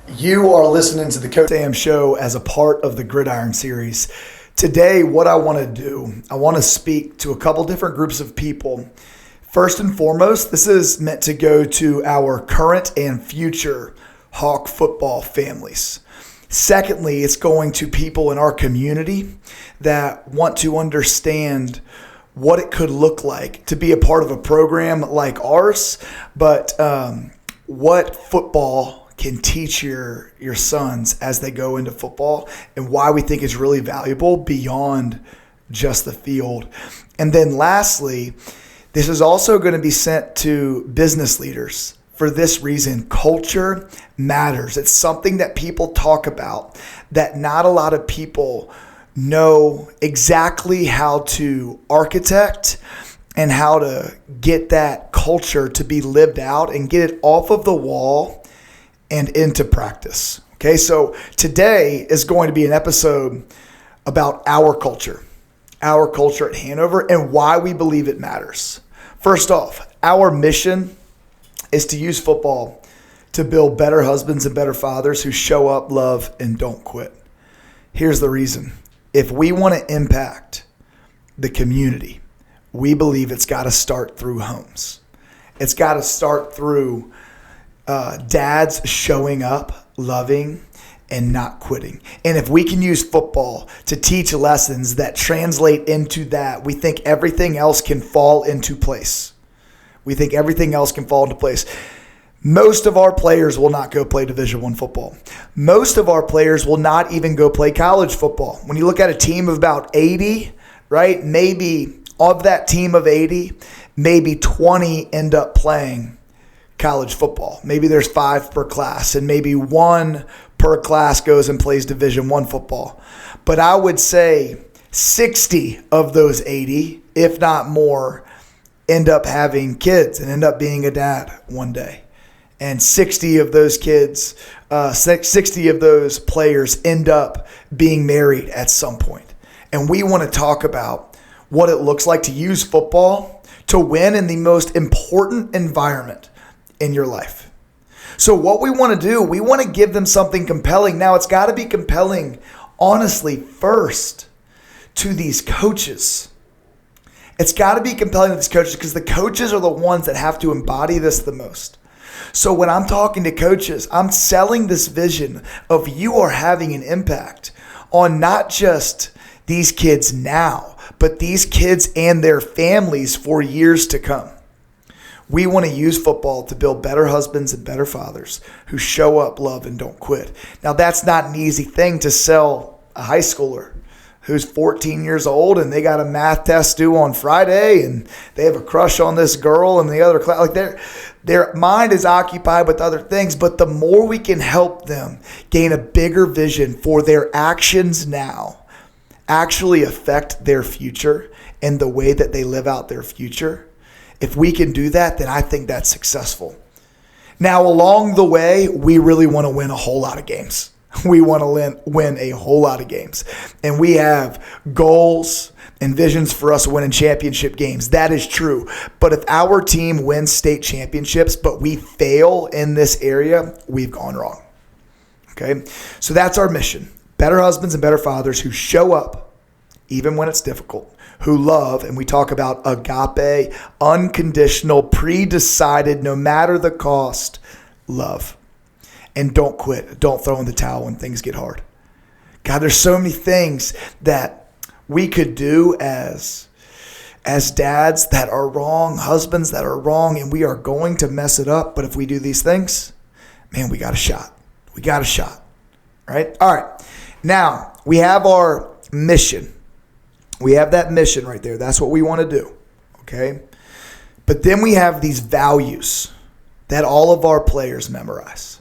You are listening to the Coach Sam Show as a part of the Gridiron series. Today, what I want to do, I want to speak to a couple different groups of people. First and foremost, this is meant to go to our current and future Hawk football families. Secondly, it's going to people in our community that want to understand what it could look like to be a part of a program like ours, but what football can teach your sons as they go into football and why we think it's really valuable beyond just the field. And then lastly, this is also going to be sent to business leaders. For this reason, culture matters. It's something that people talk about that not a lot of people know exactly how to architect and how to get that culture to be lived out and get it off of the wall and into practice. Okay, so today is going to be an episode about our culture at Hanover, and why we believe it matters. First off, our mission is to use football to build better husbands and better fathers who show up, love, and don't quit. Here's the reason. If we want to impact the community, we believe it's got to start through homes. It's got to start through dads showing up, loving, and not quitting. And if we can use football to teach lessons that translate into that, we think everything else can fall into place. Most of our players will not go play Division I football. Most of our players will not even go play college football. When you look at a team of about 80, right, maybe of that team of 80, maybe 20 end up playing college football. Maybe there's 5 per class, and maybe 1 per class goes and plays Division I football. But I would say 60 of those 80, if not more, end up having kids and end up being a dad one day. And 60 of those kids, 60 of those players end up being married at some point. And we want to talk about what it looks like to use football to win in the most important environment in your life. So what we want to do, we want to give them something compelling. Now, it's got to be compelling, honestly, first to these coaches. It's got to be compelling to these coaches because the coaches are the ones that have to embody this the most. So when I'm talking to coaches, I'm selling this vision of you are having an impact on not just these kids now, but these kids and their families for years to come. We want to use football to build better husbands and better fathers who show up, love, and don't quit. Now, that's not an easy thing to sell a high schooler who's 14 years old and they got a math test due on Friday and they have a crush on this girl in the other class. Like their mind is occupied with other things, but the more we can help them gain a bigger vision for their actions now actually affect their future and the way that they live out their future. If we can do that, then I think that's successful. Now, along the way, we really want to win a whole lot of games. We want to win a whole lot of games. And we have goals and visions for us winning championship games. That is true. But if our team wins state championships, but we fail in this area, we've gone wrong. Okay? So that's our mission. Better husbands and better fathers who show up even when it's difficult, who love, and we talk about agape, unconditional, pre-decided, no matter the cost, love. And don't quit. Don't throw in the towel when things get hard. God, there's so many things that we could do as dads that are wrong, husbands that are wrong, and we are going to mess it up. But if we do these things, man, we got a shot. Right? All right. Now, we have our mission. We have that mission right there. That's what we want to do, okay? But then we have these values that all of our players memorize.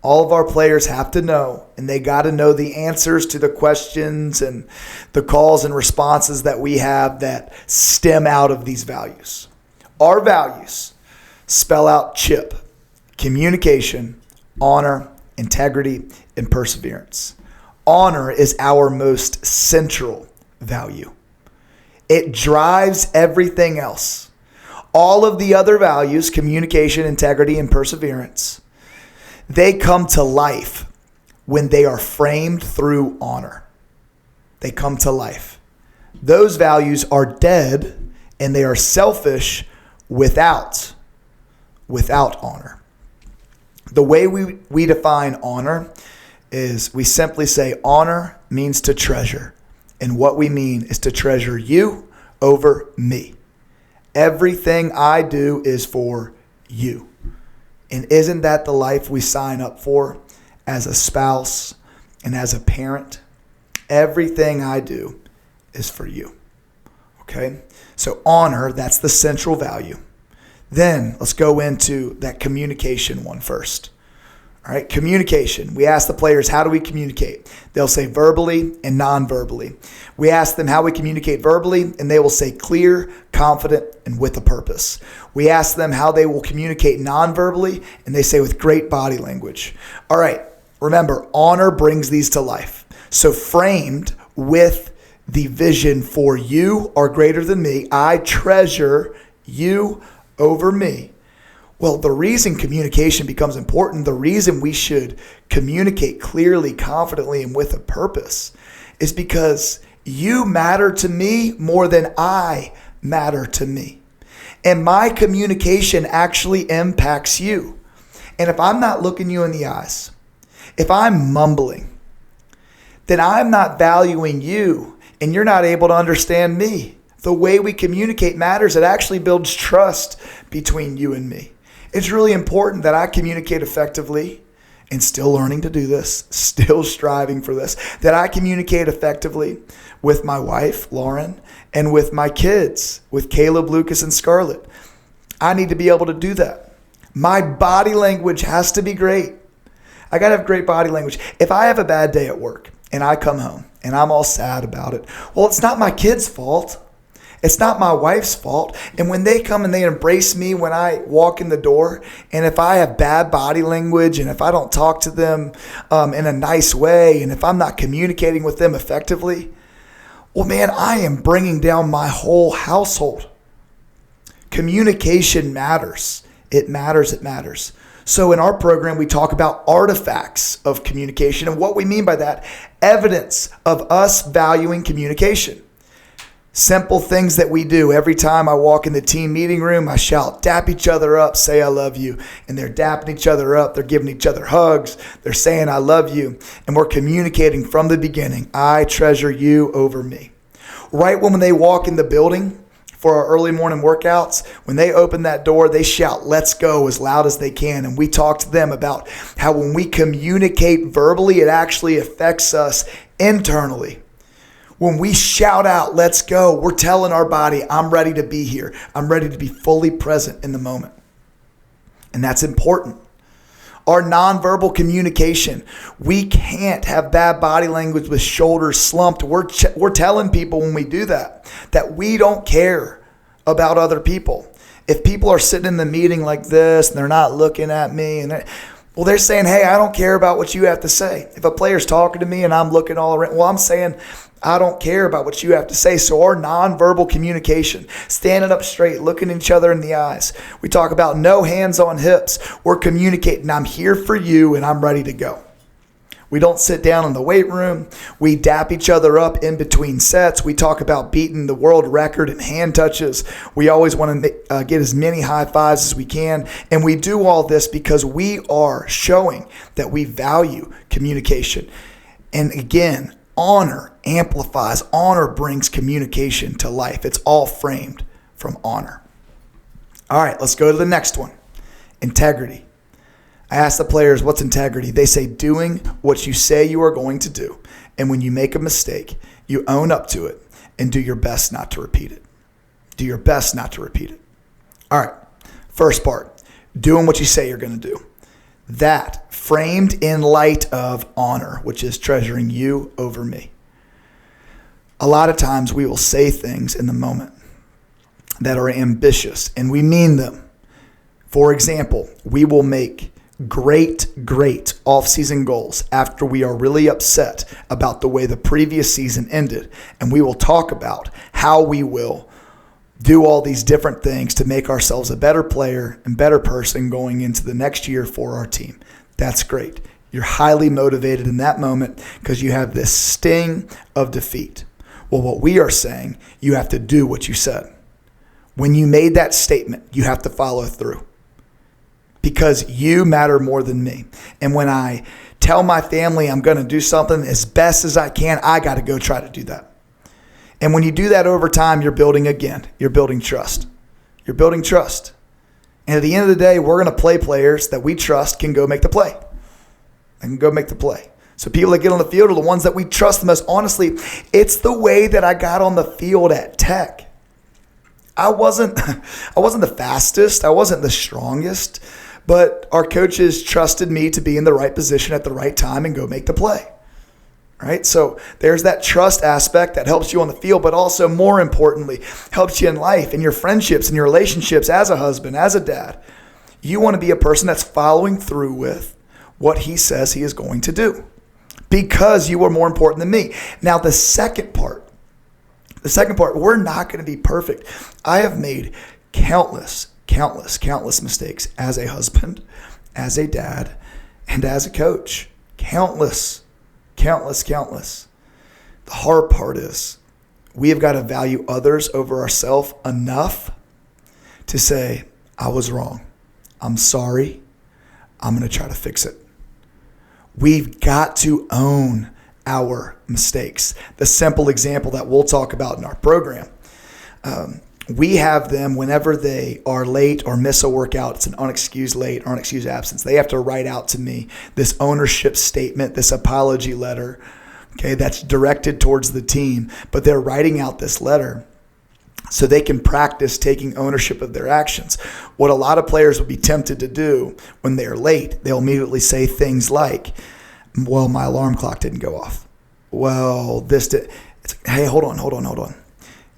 All of our players have to know, and they got to know the answers to the questions and the calls and responses that we have that stem out of these values. Our values spell out CHIP: communication, honor, integrity, and perseverance. Honor is our most central value. It drives everything else. All of the other values, communication, integrity, and perseverance, They come to life when they are framed through honor. They come to life. Those values are dead and they are selfish without honor. The way we define honor is we simply say honor means to treasure. And what we mean is to treasure you over me. Everything I do is for you. And isn't that the life we sign up for as a spouse and as a parent? Everything I do is for you. Okay? So honor, that's the central value. Then let's go into that communication one first. All right, communication. We ask the players, how do we communicate? They'll say verbally and non-verbally. We ask them how we communicate verbally, and they will say clear, confident, and with a purpose. We ask them how they will communicate non-verbally, and they say with great body language. All right, remember, honor brings these to life. So framed with the vision for you are greater than me. I treasure you over me. Well, the reason communication becomes important, the reason we should communicate clearly, confidently, and with a purpose is because you matter to me more than I matter to me. And my communication actually impacts you. And if I'm not looking you in the eyes, if I'm mumbling, then I'm not valuing you and you're not able to understand me. The way we communicate matters. It actually builds trust between you and me. It's really important that I communicate effectively and still learning to do this, still striving for this, that I communicate effectively with my wife, Lauren, and with my kids, with Caleb, Lucas, and Scarlett. I need to be able to do that. My body language has to be great. I got to have great body language. If I have a bad day at work and I come home and I'm all sad about it, well, it's not my kids' fault. It's not my wife's fault. And when they come and they embrace me when I walk in the door, and if I have bad body language and if I don't talk to them in a nice way, and if I'm not communicating with them effectively, well, man, I am bringing down my whole household. Communication matters. It matters. It matters. So in our program, we talk about artifacts of communication. And what we mean by that, evidence of us valuing communication. Simple things that we do. Every time I walk in the team meeting room, I shout, dap each other up, say I love you. And they're dapping each other up. They're giving each other hugs. They're saying I love you. And we're communicating from the beginning. I treasure you over me. Right when they walk in the building for our early morning workouts, when they open that door, they shout, let's go, as loud as they can. And we talk to them about how when we communicate verbally, it actually affects us internally. When we shout out, let's go, we're telling our body, I'm ready to be here. I'm ready to be fully present in the moment. And that's important. Our nonverbal communication, we can't have bad body language with shoulders slumped. We're telling people when we do that we don't care about other people. If people are sitting in the meeting like this and they're not looking at me, and they're saying, hey, I don't care about what you have to say. If a player's talking to me and I'm looking all around, I'm saying, I don't care about what you have to say. So our nonverbal communication, standing up straight, looking each other in the eyes. We talk about no hands on hips. We're communicating, I'm here for you and I'm ready to go. We don't sit down in the weight room. We dap each other up in between sets. We talk about beating the world record in hand touches. We always want to get as many high fives as we can. And we do all this because we are showing that we value communication. And again, honor amplifies. Honor brings communication to life. It's all framed from honor. All right, let's go to the next one. Integrity. I ask the players, what's integrity? They say doing what you say you are going to do. And when you make a mistake, you own up to it and do your best not to repeat it. Do your best not to repeat it. All right, first part, doing what you say you're going to do. That framed in light of honor, which is treasuring you over me. A lot of times we will say things in the moment that are ambitious and we mean them. For example, we will make great off-season goals after we are really upset about the way the previous season ended. And we will talk about how we will do all these different things to make ourselves a better player and better person going into the next year for our team. That's great. You're highly motivated in that moment because you have this sting of defeat. Well, what we are saying, you have to do what you said. When you made that statement, you have to follow through because you matter more than me. And when I tell my family I'm going to do something as best as I can, I got to go try to do that. And when you do that over time, you're building trust. You're building trust. And at the end of the day, we're going to play players that we trust can go make the play. So people that get on the field are the ones that we trust the most. Honestly, it's the way that I got on the field at Tech. I wasn't the fastest. I wasn't the strongest. But our coaches trusted me to be in the right position at the right time and go make the play. Right? So there's that trust aspect that helps you on the field, but also more importantly, helps you in life, in your friendships, in your relationships as a husband, as a dad. You want to be a person that's following through with what he says he is going to do because you are more important than me. Now, the second part, we're not going to be perfect. I have made countless mistakes as a husband, as a dad, and as a coach. Countless. The hard part is we have got to value others over ourselves enough to say, I was wrong. I'm sorry. I'm going to try to fix it. We've got to own our mistakes. The simple example that we'll talk about in our program, we have them whenever they are late or miss a workout. It's an unexcused late or unexcused absence. They have to write out to me this ownership statement, this apology letter, okay, that's directed towards the team. But they're writing out this letter so they can practice taking ownership of their actions. What a lot of players will be tempted to do when they're late, they'll immediately say things like, well, my alarm clock didn't go off. Well, this did. It's like, hey, hold on.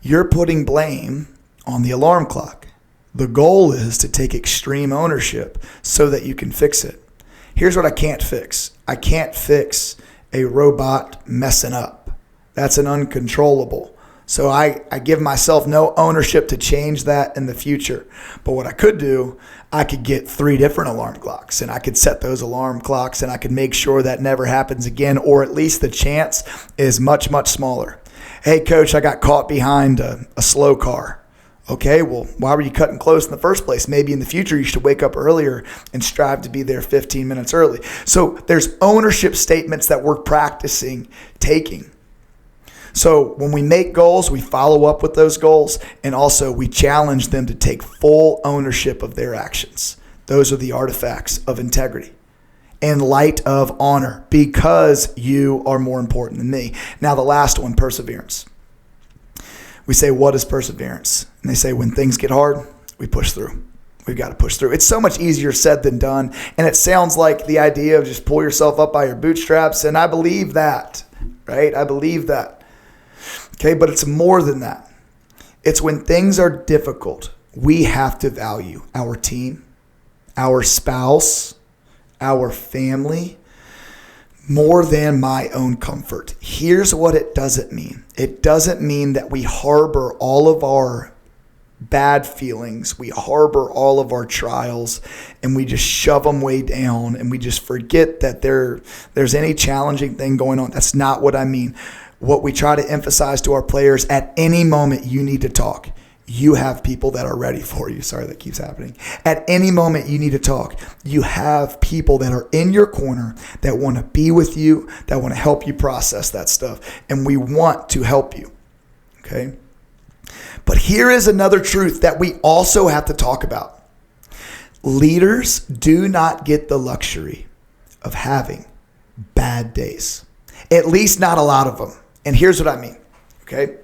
You're putting blame on the alarm clock. The goal is to take extreme ownership so that you can fix it. Here's what I can't fix. I can't fix a robot messing up. That's an uncontrollable. So I give myself no ownership to change that in the future. But what I could do, I could get 3 different alarm clocks and I could set those alarm clocks and I could make sure that never happens again, or at least the chance is much, much smaller. Hey, coach, I got caught behind a slow car. Okay, well, why were you cutting close in the first place? Maybe in the future you should wake up earlier and strive to be there 15 minutes early. So there's ownership statements that we're practicing taking. So when we make goals, we follow up with those goals, and also we challenge them to take full ownership of their actions. Those are the artifacts of integrity in light of honor, because you are more important than me. Now the last one, perseverance. We say, what is perseverance? And they say, when things get hard, we push through. We've got to push through. It's so much easier said than done. And it sounds like the idea of just pull yourself up by your bootstraps. And I believe that, right? I believe that. Okay, but it's more than that. It's when things are difficult, we have to value our team, our spouse, our family, more than my own comfort. Here's what it doesn't mean. It doesn't mean that we harbor all of our bad feelings, we harbor all of our trials, and we just shove them way down, and we just forget that there's any challenging thing going on. That's not what I mean. What we try to emphasize to our players, at any moment you need to talk. You have people that are ready for you. Sorry, that keeps happening. At any moment you need to talk. You have people that are in your corner that want to be with you, that want to help you process that stuff. And we want to help you. Okay? But here is another truth that we also have to talk about. Leaders do not get the luxury of having bad days. At least not a lot of them. And here's what I mean. Okay?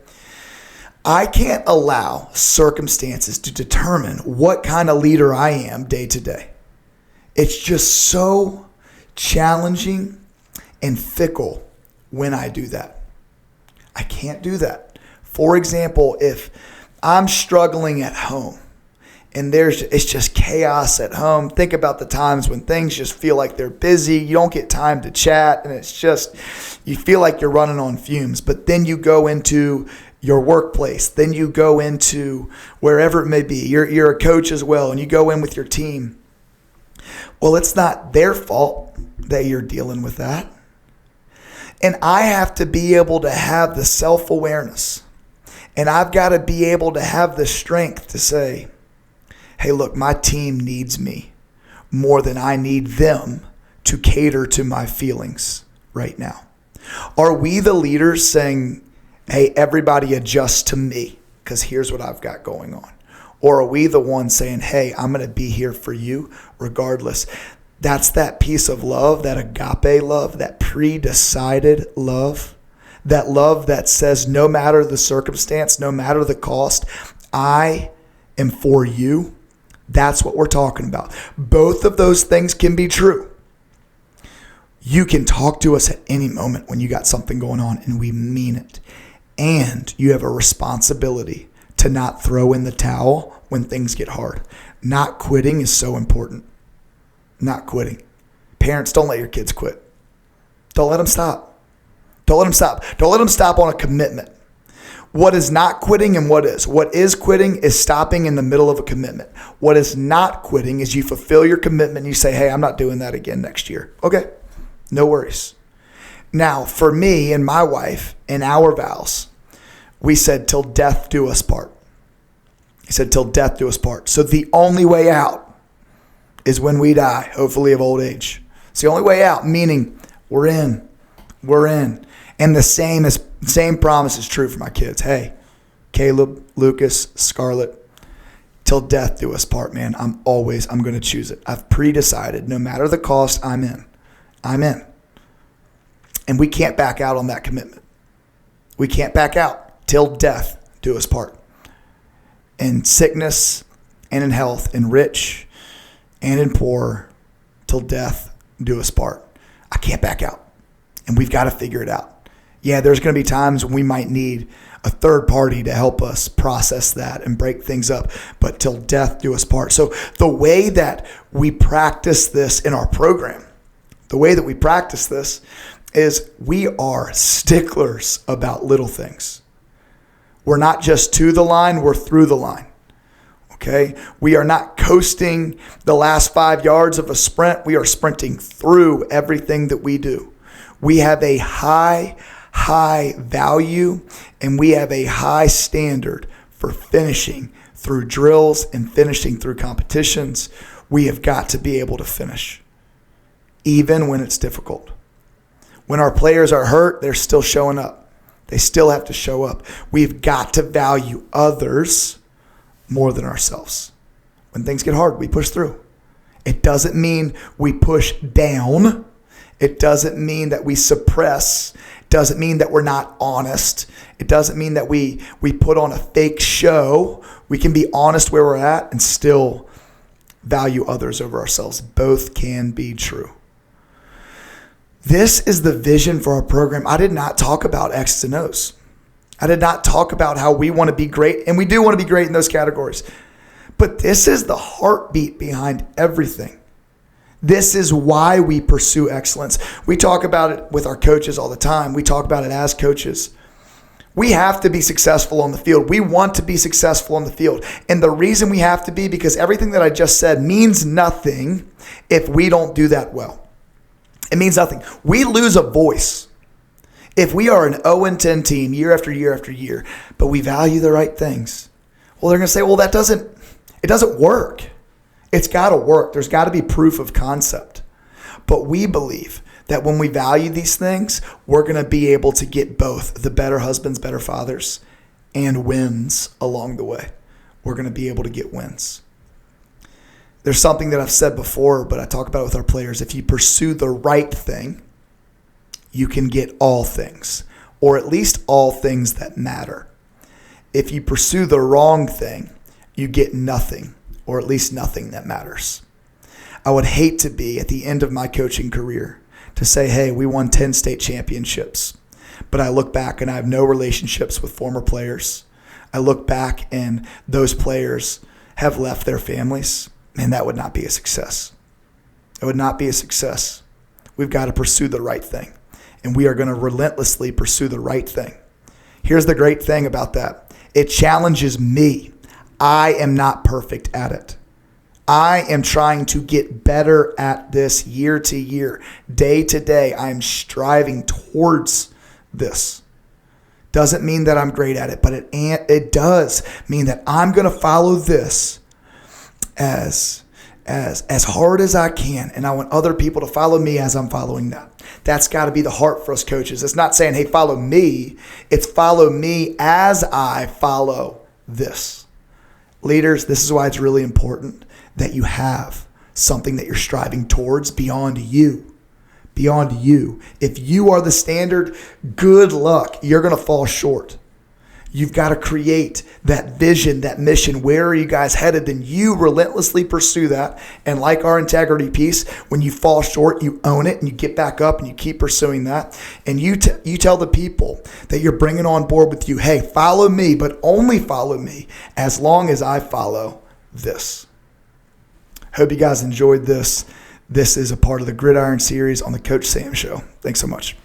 I can't allow circumstances to determine what kind of leader I am day to day. It's just so challenging and fickle when I do that. I can't do that. For example, if I'm struggling at home and it's just chaos at home, think about the times when things just feel like they're busy, you don't get time to chat, and it's just, you feel like you're running on fumes. But then you go into your workplace, then you go into wherever it may be. You're a coach as well, and you go in with your team. Well, it's not their fault that you're dealing with that. And I have to be able to have the self-awareness. And I've got to be able to have the strength to say, hey, look, my team needs me more than I need them to cater to my feelings right now. Are we the leaders saying, hey, everybody adjust to me because here's what I've got going on? Or are we the ones saying, hey, I'm going to be here for you regardless? That's that piece of love, that agape love, that pre-decided love, that love that says no matter the circumstance, no matter the cost, I am for you. That's what we're talking about. Both of those things can be true. You can talk to us at any moment when you got something going on, and we mean it. And you have a responsibility to not throw in the towel when things get hard. Not quitting is so important. Not quitting. Parents, don't let your kids quit. Don't let them stop. Don't let them stop. Don't let them stop on a commitment. What is not quitting and what is? What is quitting is stopping in the middle of a commitment. What is not quitting is you fulfill your commitment and you say, hey, I'm not doing that again next year. Okay, no worries. Now, for me and my wife, in our vows, we said, till death do us part. He said, till death do us part. So the only way out is when we die, hopefully of old age. It's the only way out, meaning we're in. We're in. And the same promise is true for my kids. Hey, Caleb, Lucas, Scarlett, till death do us part, man. I'm going to choose it. I've pre-decided, no matter the cost, I'm in. I'm in. And we can't back out on that commitment. We can't back out till death do us part. In sickness and in health, in rich and in poor, till death do us part. I can't back out. And we've got to figure it out. Yeah, there's going to be times when we might need a third party to help us process that and break things up, but till death do us part. So the way that we practice this in our program, the way that we practice this is we are sticklers about little things. We're not just to the line, we're through the line. Okay? We are not coasting the last 5 yards of a sprint. We are sprinting through everything that we do. We have a high value and we have a high standard for finishing through drills and finishing through competitions. We have got to be able to finish, even when it's difficult. When our players are hurt, they're still showing up. They still have to show up. We've got to value others more than ourselves. When things get hard, we push through. It doesn't mean we push down. It doesn't mean that we suppress. It doesn't mean that we're not honest. It doesn't mean that we put on a fake show. We can be honest where we're at and still value others over ourselves. Both can be true. This is the vision for our program. I did not talk about X's and O's. I did not talk about how we want to be great, and we do want to be great in those categories. But this is the heartbeat behind everything. This is why we pursue excellence. We talk about it with our coaches all the time. We talk about it as coaches. We have to be successful on the field. We want to be successful on the field. And the reason we have to be, because everything that I just said means nothing if we don't do that well. It means nothing. We lose a voice if we are an 0-10 team year after year after year, but we value the right things. Well, they're going to say, well, it doesn't work. It's got to work. There's got to be proof of concept. But we believe that when we value these things, we're going to be able to get both the better husbands, better fathers, and wins along the way. We're going to be able to get wins. There's something that I've said before, but I talk about it with our players. If you pursue the right thing, you can get all things, or at least all things that matter. If you pursue the wrong thing, you get nothing, or at least nothing that matters. I would hate to be at the end of my coaching career to say, hey, we won 10 state championships, but I look back and I have no relationships with former players. I look back and those players have left their families, and that would not be a success. It would not be a success. We've got to pursue the right thing, and we are going to relentlessly pursue the right thing. Here's the great thing about that. It challenges me. I am not perfect at it. I am trying to get better at this year to year, day to day. I am striving towards this. Doesn't mean that I'm great at it, but it does mean that I'm going to follow this as hard as I can, and I want other people to follow me as I'm following that. That's got to be the heart for us coaches. It's not saying, hey, follow me. It's follow me as I follow this. Leaders, this is why it's really important that you have something that you're striving towards beyond you. Beyond you. If you are the standard, good luck. You're going to fall short. You've got to create that vision, that mission. Where are you guys headed? Then you relentlessly pursue that. And like our integrity piece, when you fall short, you own it and you get back up and you keep pursuing that. And you tell the people that you're bringing on board with you, hey, follow me, but only follow me as long as I follow this. Hope you guys enjoyed this. This is a part of the Gridiron series on the Coach Sam Show. Thanks so much.